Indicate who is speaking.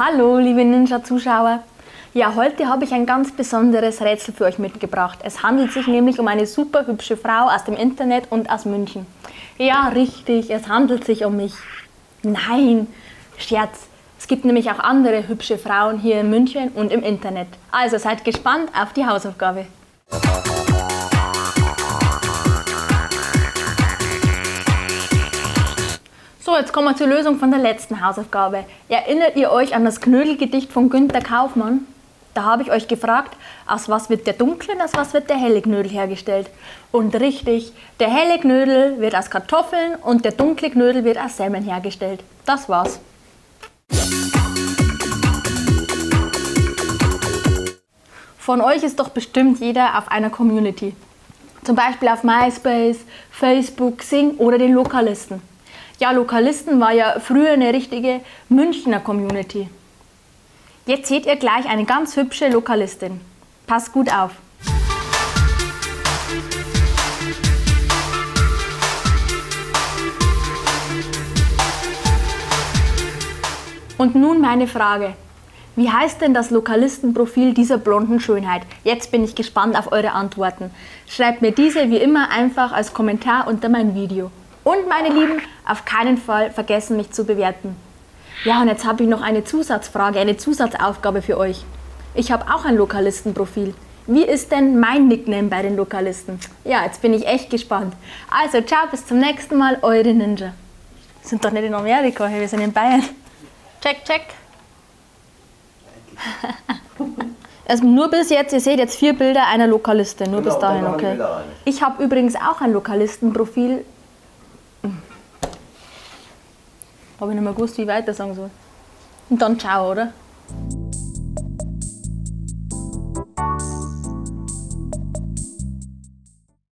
Speaker 1: Hallo, liebe Ninja-Zuschauer. Ja, heute habe ich ein ganz besonderes Rätsel für euch mitgebracht. Es handelt sich nämlich um eine super hübsche Frau aus dem Internet und aus München. Ja, richtig, es handelt sich um mich. Nein, Scherz. Es gibt nämlich auch andere hübsche Frauen hier in München und im Internet. Also seid gespannt auf die Hausaufgabe. So, jetzt kommen wir zur Lösung von der letzten Hausaufgabe. Erinnert ihr euch an das Knödelgedicht von Günter Kaufmann? Da habe ich euch gefragt, aus was wird der dunkle und aus was wird der helle Knödel hergestellt? Und richtig, der helle Knödel wird aus Kartoffeln und der dunkle Knödel wird aus Semmeln hergestellt. Das war's. Von euch ist doch bestimmt jeder auf einer Community. Zum Beispiel auf MySpace, Facebook, Xing oder den Lokalisten. Ja, Lokalisten war ja früher eine richtige Münchner Community. Jetzt seht ihr gleich eine ganz hübsche Lokalistin. Passt gut auf. Und nun meine Frage. Wie heißt denn das Lokalistenprofil dieser blonden Schönheit? Jetzt bin ich gespannt auf eure Antworten. Schreibt mir diese wie immer einfach als Kommentar unter mein Video. Und meine Lieben, auf keinen Fall vergessen, mich zu bewerten. Ja, und jetzt habe ich noch eine Zusatzfrage, eine Zusatzaufgabe für euch. Ich habe auch ein Lokalistenprofil. Wie ist denn mein Nickname bei den Lokalisten? Ja, jetzt bin ich echt gespannt. Also, ciao, bis zum nächsten Mal, eure Ninja. Wir sind doch nicht in Amerika, wir sind in Bayern. Check, check. Also nur bis jetzt, ihr seht jetzt 4 Bilder einer Lokalistin, nur bis dahin, okay. Ich habe übrigens auch ein Lokalistenprofil. Habe ich nicht mehr gewusst, wie ich weiter sagen soll. Und dann ciao, oder?